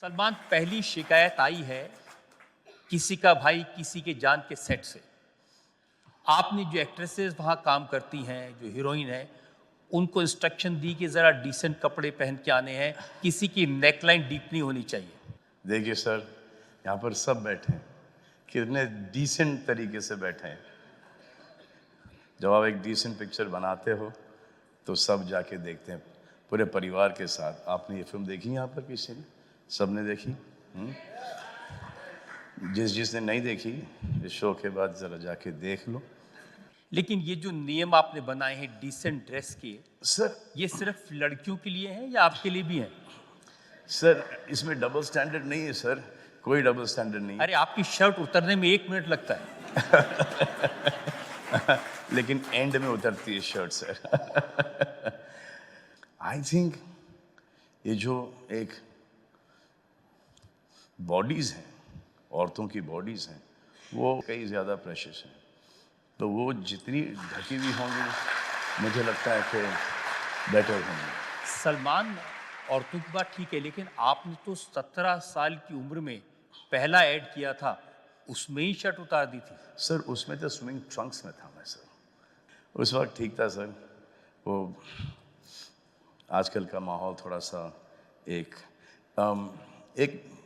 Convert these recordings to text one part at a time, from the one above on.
सलमान, पहली शिकायत आई है किसी का भाई किसी के जान के सेट से। आपने जो एक्ट्रेसेस वहाँ काम करती हैं, जो हीरोइन है, उनको इंस्ट्रक्शन दी कि ज़रा डिसेंट कपड़े पहन के आने हैं, किसी की नेकलाइन डीप नहीं होनी चाहिए। देखिए सर, यहाँ पर सब बैठे हैं, कितने डिसेंट तरीके से बैठे हैं। जब आप एक डिसेंट पिक्चर बनाते हो तो सब जाके देखते हैं पूरे परिवार के साथ। आपने ये फिल्म देखी यहाँ पर किसी ने? सबने देखी? जिसने नहीं देखी, इस शो के बाद ज़रा जाके देख लो। लेकिन ये जो नियम आपने बनाए हैं डिसेंट ड्रेस के, सर ये सिर्फ लड़कियों के लिए हैं या आपके लिए भी हैं? सर इसमें डबल स्टैंडर्ड नहीं है सर, कोई डबल स्टैंडर्ड नहीं है। अरे, आपकी शर्ट उतरने में 1 मिनट लगता है। लेकिन एंड में उतरती है शर्ट सर। आई थिंक ये जो एक बॉडीज़ हैं, औरतों की बॉडीज़ हैं, वो कई ज़्यादा प्रेशियस हैं। तो वो जितनी ढकी हुई होंगी, मुझे लगता है कि बेटर होंगी। सलमान, औरतों की बात ठीक है, लेकिन आपने तो 17 साल की उम्र में पहला ऐड किया था, उसमें ही शर्ट उतार दी थी। सर उसमें तो स्विमिंग ट्रंक्स में था मैं सर, उस वक्त ठीक था सर। वो आजकल का माहौल थोड़ा सा एक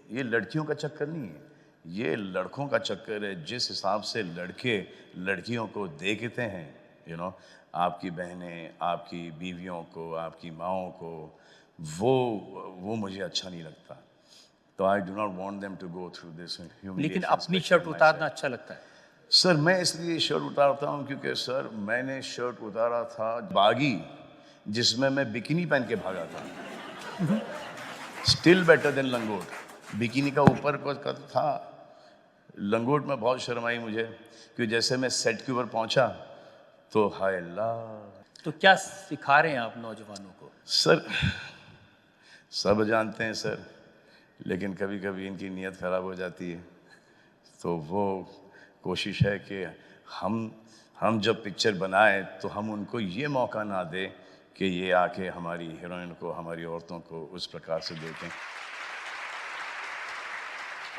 ये लड़कियों का चक्कर नहीं है, ये लड़कों का चक्कर है। जिस हिसाब से लड़के लड़कियों को देखते हैं, आपकी बहनें, आपकी बीवियों को, आपकी माँओं को, वो मुझे अच्छा नहीं लगता। तो I do not want them to go through this humiliation. लेकिन अपनी शर्ट उतारना अच्छा लगता है। सर मैं इसलिए शर्ट उतारता हूँ क्योंकि सर मैंने शर्ट उतारा था बागी, जिसमें मैं बिकिनी पहन के भागा था। स्टिल बेटर देन लंगोट। बिकिनी का ऊपर का था, लंगोट में बहुत शर्म आई मुझे, क्योंकि जैसे मैं सेट के ऊपर पहुंचा तो हाय अल्लाह। तो क्या सिखा रहे हैं आप नौजवानों को? सर सब जानते हैं सर, लेकिन कभी कभी इनकी नीयत ख़राब हो जाती है। तो वो कोशिश है कि हम जब पिक्चर बनाए तो हम उनको ये मौका ना दें कि ये आके हमारी हीरोइन को, हमारी औरतों को उस प्रकार से देखें।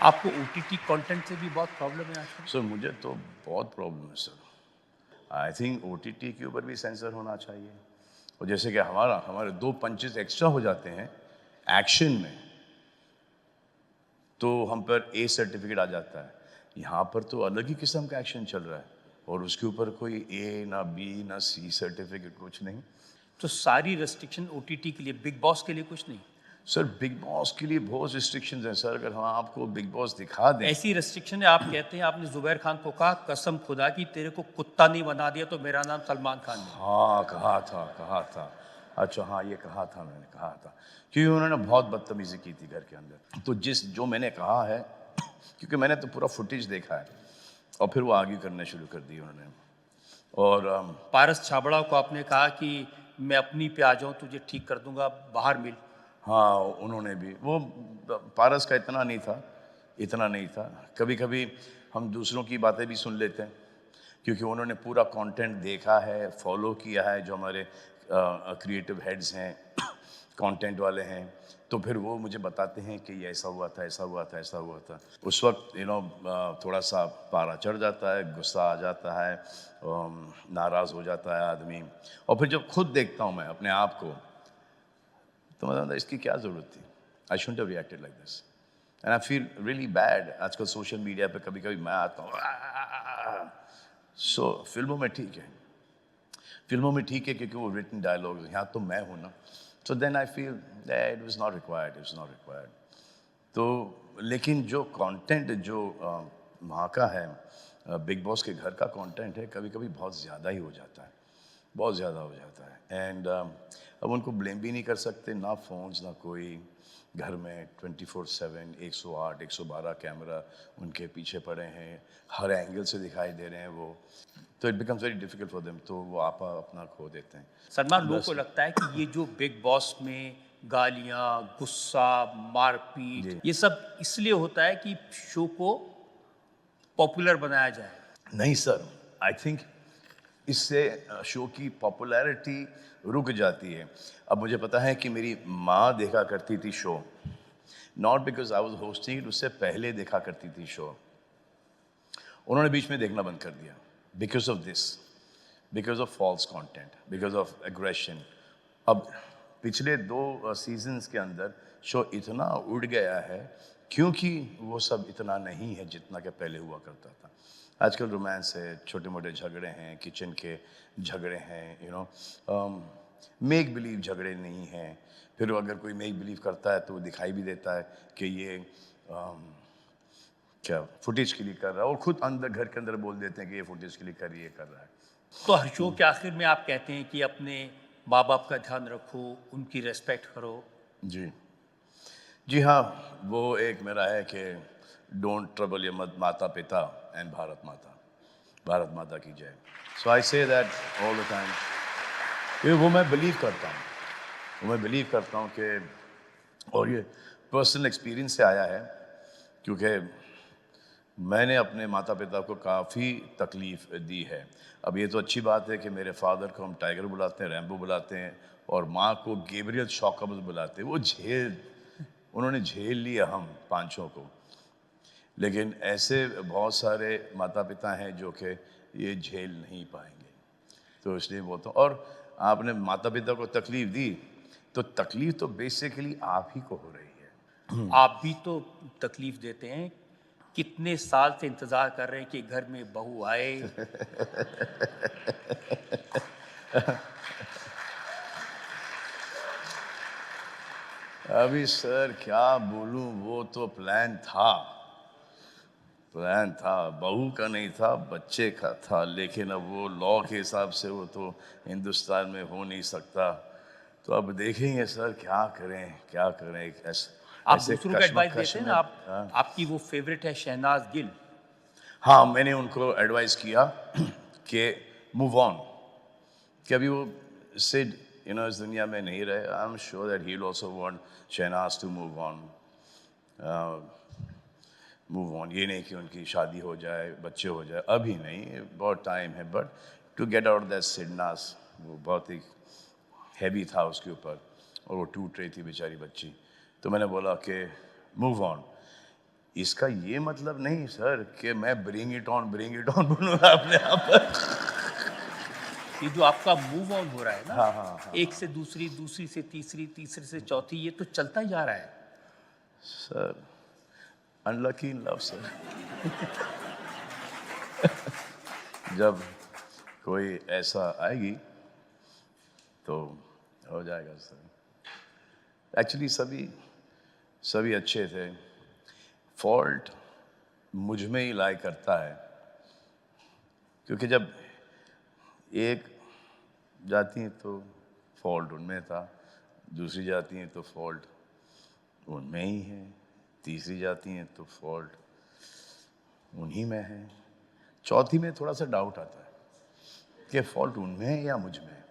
आपको ओटीटी कंटेंट से भी बहुत प्रॉब्लम है आजकल? सर मुझे तो बहुत प्रॉब्लम है सर। आई थिंक ओटीटी के ऊपर भी सेंसर होना चाहिए। और जैसे कि हमारे 2 पंचेस एक्स्ट्रा हो जाते हैं एक्शन में, तो हम पर ए सर्टिफिकेट आ जाता है। यहाँ पर तो अलग ही किस्म का एक्शन चल रहा है और उसके ऊपर कोई ए ना बी ना सी सर्टिफिकेट, कुछ नहीं। तो सारी रेस्ट्रिक्शन ओटीटी के लिए, बिग बॉस के लिए कुछ नहीं? सर बिग बॉस के लिए बहुत रिस्ट्रिक्शंस हैं सर। अगर हम आपको बिग बॉस दिखा दें। ऐसी रेस्ट्रिक्शन है, आप कहते हैं आपने जुबैर खान को कहा कसम खुदा की तेरे को कुत्ता नहीं बना दिया तो मेरा नाम सलमान खान नहीं। हाँ कहा था। अच्छा हाँ, ये कहा था, मैंने कहा था, क्योंकि उन्होंने बहुत बदतमीजी की थी घर के अंदर। तो जो मैंने कहा है, क्योंकि मैंने तो पूरा फुटेज देखा है, और फिर वो आगे करने शुरू कर दी उन्होंने। और पारस छाबड़ा को आपने कहा कि मैं अपनी पे आ जाऊं, तुझे ठीक कर दूंगा, बाहर मिल। हाँ उन्होंने भी, वो पारस का इतना नहीं था। कभी कभी हम दूसरों की बातें भी सुन लेते हैं, क्योंकि उन्होंने पूरा कंटेंट देखा है, फॉलो किया है। जो हमारे क्रिएटिव हेड्स हैं, कंटेंट वाले हैं, तो फिर वो मुझे बताते हैं कि ये ऐसा हुआ था। उस वक्त थोड़ा सा पारा चढ़ जाता है, गुस्सा आ जाता है, नाराज़ हो जाता है आदमी। और फिर जब खुद देखता हूँ मैं अपने आप को, तो मतलब इसकी क्या ज़रूरत थी? I shouldn't have reacted like this and I feel really bad. आजकल सोशल मीडिया पे कभी कभी मैं आता हूँ। सो फिल्मों में ठीक है क्योंकि वो रिटन डायलॉग, यहाँ तो मैं हूँ ना, so then I feel that it was not required. तो लेकिन जो कंटेंट जो वहाँ का है, बिग बॉस के घर का कंटेंट है, कभी कभी बहुत ज़्यादा ही हो जाता है, बहुत ज़्यादा हो जाता है। एंड अब उनको ब्लेम भी नहीं कर सकते, ना फोन्स ना कोई, घर में 24/7 108 112 कैमरा उनके पीछे पड़े हैं, हर एंगल से दिखाई दे रहे हैं वो। तो it becomes very difficult for them, तो वो अपना खो देते हैं। सलमान, लोगों को लगता है कि ये जो बिग बॉस में गालियां, गुस्सा, मारपीट, ये सब इसलिए होता है कि शो को पॉपुलर बनाया जाए। नहीं सर, आई थिंक इससे शो की पॉपुलैरिटी रुक जाती है। अब मुझे पता है कि मेरी माँ देखा करती थी show, not because I was hosting it, उससे पहले देखा करती थी शो, उन्होंने बीच में देखना बंद कर दिया because of this, because of false content, because of aggression. अब पिछले 2 सीजन्स के अंदर शो इतना उड़ गया है क्योंकि वो सब इतना नहीं है जितना कि पहले हुआ करता था। आजकल रोमांस है, छोटे मोटे झगड़े हैं, किचन के झगड़े हैं, यू नो, मेक बिलीव झगड़े नहीं हैं। फिर अगर कोई मेक बिलीव करता है तो वो दिखाई भी देता है कि ये क्या फुटेज के लिए कर रहा है, और खुद अंदर घर के अंदर बोल देते हैं कि ये फुटेज के लिए कर रहा है। तो हर शो के आखिर में आप कहते हैं कि अपने माँ बाप का ध्यान रखो, उनकी रेस्पेक्ट करो। जी जी हाँ, वो एक मेरा है कि डोंट ट्रबल योर माता पिता एंड भारत माता, भारत माता की जय। सो आई say that all the time, ये वो मैं बिलीव करता हूँ, वो मैं बिलीव करता हूँ कि, और ये पर्सनल एक्सपीरियंस से आया है क्योंकि मैंने अपने माता पिता को काफ़ी तकलीफ़ दी है। अब ये तो अच्छी बात है कि मेरे फादर को हम टाइगर बुलाते हैं, रैम्बो बुलाते हैं, और माँ को गैब्रियल शॉकअब्स बुलाते हैं। वो उन्होंने झेल लिया हम पांचों को। लेकिन ऐसे बहुत सारे माता पिता हैं जो कि ये झेल नहीं पाएंगे, तो इसलिए बोलता हूँ। और आपने माता पिता को तकलीफ़ दी तो तकलीफ़ तो बेसिकली आप ही को हो रही है। आप भी तो तकलीफ देते हैं, कितने साल से इंतजार कर रहे हैं कि घर में बहू आए। अभी सर क्या बोलूं, वो तो प्लान था, बहू का नहीं था, बच्चे का था। लेकिन अब वो लॉ के हिसाब से वो तो हिंदुस्तान में हो नहीं सकता। तो अब देखेंगे सर क्या करें। आप ऐसे दूसरों को एडवाइस कश्मकश देते हैं में। ना, आप हाँ, आपकी वो फेवरेट है शहनाज गिल। हाँ, मैंने उनको एडवाइस किया कि मूव ऑन, कि अभी वो सिड इस दुनिया में नहीं रहे। I am sure that he will also want Shehnaaz to move on. ये नहीं कि उनकी शादी हो जाए, बच्चे हो जाए, अभी नहीं, बहुत टाइम है। But to get out that sadness, वो बहुत ही हैवी था उसके ऊपर, और वो टूट रही थी बेचारी बच्ची। तो मैंने बोला कि मूव ऑन। इसका ये मतलब नहीं सर कि मैं ब्रिंग इट ऑन बोलूँगा अपने आप पर। ये जो आपका मूव ऑन हो रहा है ना, हाँ। एक से दूसरी, दूसरी से तीसरी, तीसरे से चौथी, ये तो चलता ही जा रहा है। Sir unlucky in love sir. जब कोई ऐसा आएगी तो हो जाएगा सर। एक्चुअली सभी अच्छे थे, फॉल्ट मुझ में ही लाई करता है, क्योंकि जब एक जाती हैं तो फॉल्ट उनमें था, दूसरी जाती हैं तो फॉल्ट उनमें ही है, तीसरी जाती हैं तो फॉल्ट उन्हीं में है, चौथी में थोड़ा सा डाउट आता है कि फॉल्ट उनमें है या मुझ में है।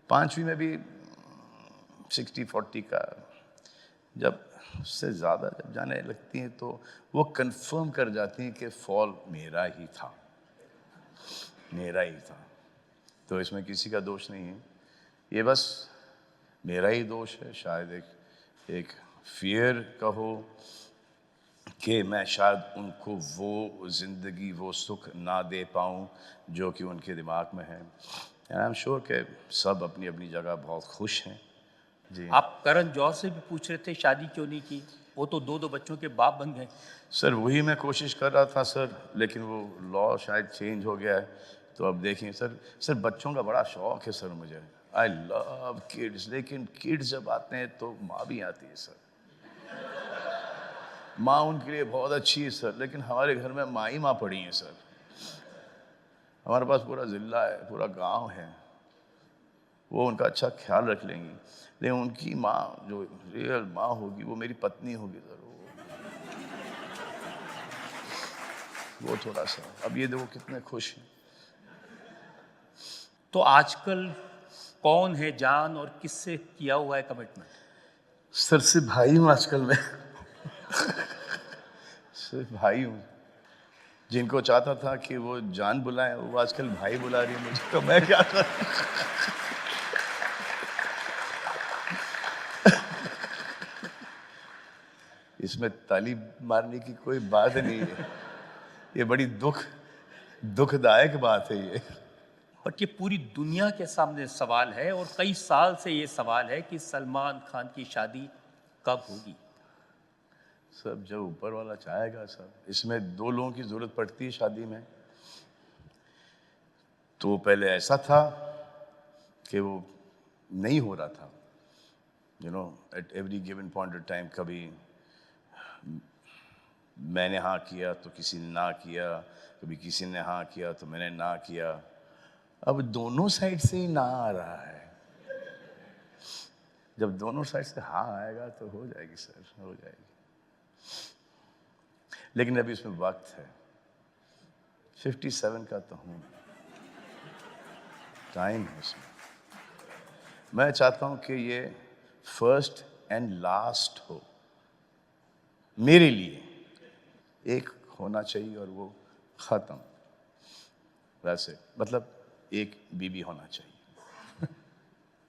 पांचवी में भी 60-40 का, जब उससे ज़्यादा जब जाने लगती हैं तो वो कंफर्म कर जाती हैं कि फॉल मेरा ही था। तो इसमें किसी का दोष नहीं है, ये बस मेरा ही दोष है। शायद एक फियर कहो कि मैं शायद उनको वो ज़िंदगी, वो सुख ना दे पाऊँ जो कि उनके दिमाग में है। एंड आई एम श्योर कि सब अपनी अपनी जगह बहुत खुश हैं। जी आप करण जौहर से भी पूछ रहे थे शादी क्यों नहीं की, वो तो 2 बच्चों के बाप बन गए। सर, वही मैं कोशिश कर रहा था सर, लेकिन वो लॉ शायद चेंज हो गया है। तो अब देखिए सर बच्चों का बड़ा शौक है सर मुझे। आई लव किड्स, लेकिन किड्स जब आते हैं तो माँ भी आती है सर। माँ उनके लिए बहुत अच्छी है सर, लेकिन हमारे घर में माँ ही माँ पड़ी है सर। हमारे पास पूरा ज़िला है, पूरा गांव है, वो उनका अच्छा ख्याल रख लेंगी, लेकिन उनकी माँ जो रियल माँ होगी वो मेरी पत्नी होगी सर। वो थोड़ा सा, अब ये देखो कितने खुश हैं। तो आजकल कौन है जान और किससे किया हुआ है कमिटमेंट? सर से भाई हूँ आजकल मैं। सिर्फ भाई हूँ। जिनको चाहता था कि वो जान बुलाए, वो आजकल भाई बुला रही है मुझे, तो मैं क्या करूँ। इसमें ताली मारने की कोई बात नहीं है, ये बड़ी दुखदायक बात है ये। और ये पूरी दुनिया के सामने सवाल है और कई साल से ये सवाल है कि सलमान खान की शादी कब होगी। सब जब ऊपर वाला चाहेगा सब। इसमें 2 लोगों की जरूरत पड़ती है शादी में। तो पहले ऐसा था कि वो नहीं हो रहा था, you know, at every given point of time. कभी मैंने हाँ किया तो किसी ने ना किया, कभी किसी ने हाँ किया तो मैंने ना किया। अब दोनों साइड से ही ना आ रहा है। जब दोनों साइड से हाँ आएगा तो हो जाएगी सर, हो जाएगी। लेकिन अभी इसमें वक्त है। 57 का तो हूँ, टाइम है इसमें। मैं चाहता हूँ कि ये फर्स्ट एंड लास्ट हो मेरे लिए। एक होना चाहिए और वो खत्म, वैसे मतलब एक बीबी होना चाहिए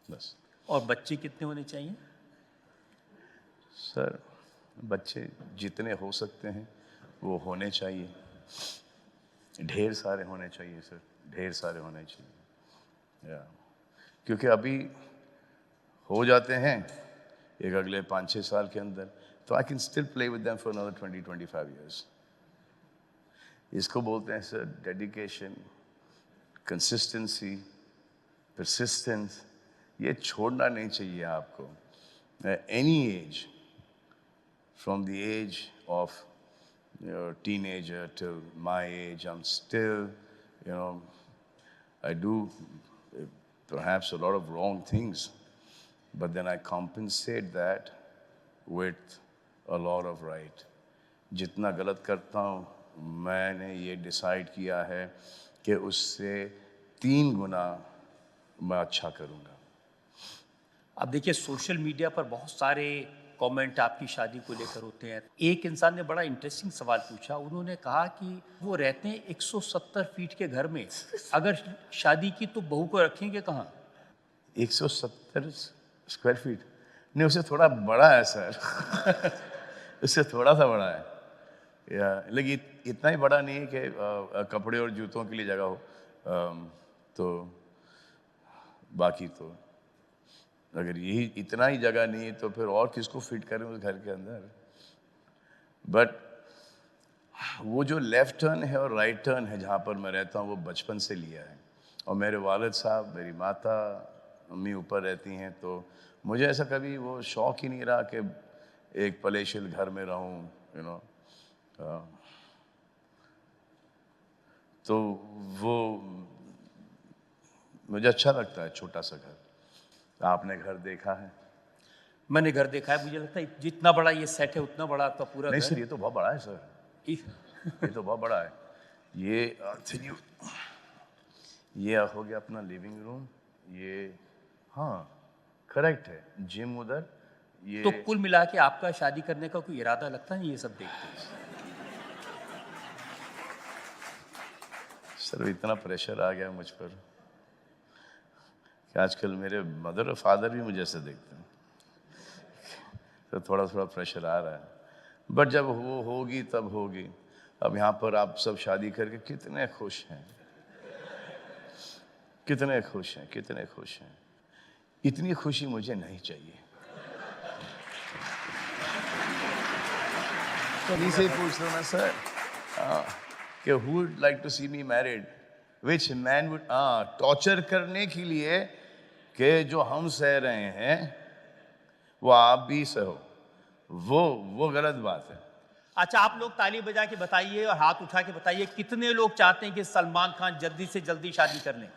बस। और बच्चे कितने होने चाहिए? सर बच्चे जितने हो सकते हैं वो होने चाहिए, ढेर सारे होने चाहिए सर, ढेर सारे होने चाहिए। या क्योंकि अभी हो जाते हैं एक अगले 5-6 साल के अंदर, तो I can still play with them for another 20-25 years. इसको बोलते हैं सर डेडिकेशन, कंसिस्टेंसी, परसिस्टेंस। ये छोड़ना नहीं चाहिए आपको। Any as, from the age of teenager till my age, I'm still, you know, I do perhaps a lot of wrong things, but then I compensate that with a lot of right. जितना गलत करता हूँ मैंने ये decide किया है कि उससे 3 गुना मैं अच्छा करूँगा। अब देखिए सोशल मीडिया पर बहुत सारे कमेंट आपकी शादी को लेकर होते हैं। एक इंसान ने बड़ा इंटरेस्टिंग सवाल पूछा। उन्होंने कहा कि वो रहते हैं 170 फीट के घर में, अगर शादी की तो बहू को रखेंगे कहाँ? 170 स्क्वायर फीट? नहीं, उससे थोड़ा बड़ा है सर उससे थोड़ा सा बड़ा है, या लेकिन इतना ही बड़ा नहीं है कि कपड़े और जूतों के लिए जगह हो। तो बाकी तो अगर यही इतना ही जगह नहीं है तो फिर और किसको फिट करें उस घर के अंदर। बट वो जो लेफ्ट टर्न है और राइट टर्न है जहाँ पर मैं रहता हूँ वो बचपन से लिया है। और मेरे वालिद साहब, मेरी माता, मम्मी ऊपर रहती हैं, तो मुझे ऐसा कभी वो शौक ही नहीं रहा कि एक पलेशिल घर में रहूं, यू नो। तो वो मुझे अच्छा लगता है छोटा सा घर। आपने घर देखा है? मैंने घर देखा है, मुझे लगता है जितना बड़ा ये सेट है उतना बड़ा आपका पूरा नहीं घर सर, ये तो बहुत बड़ा है सर, है। ये तो बहुत बड़ा है। ये हो गया अपना लिविंग रूम, ये हाँ करेक्ट है, जिम उधर। ये तो कुल मिला के आपका शादी करने का कोई इरादा लगता नहीं ये सब देखते हैं? सर इतना प्रेशर आ गया मुझ पर कि आजकल मेरे मदर और फादर भी मुझे ऐसे देखते हैं, तो थोड़ा थोड़ा प्रेशर आ रहा है। बट जब वो होगी तब होगी। अब यहाँ पर आप सब शादी करके कितने खुश हैं, कितने खुश हैं, कितने खुश हैं। इतनी खुशी मुझे नहीं चाहिए। तो से पूछ लो ना सर कि who would like to see me married? Which man would torture करने के लिए कि जो हम सह रहे हैं वो आप भी सहो, वो गलत बात है। अच्छा, आप लोग ताली बजा के बताइए और हाथ उठा के बताइए कितने लोग चाहते हैं कि सलमान खान जल्दी से जल्दी शादी कर लें?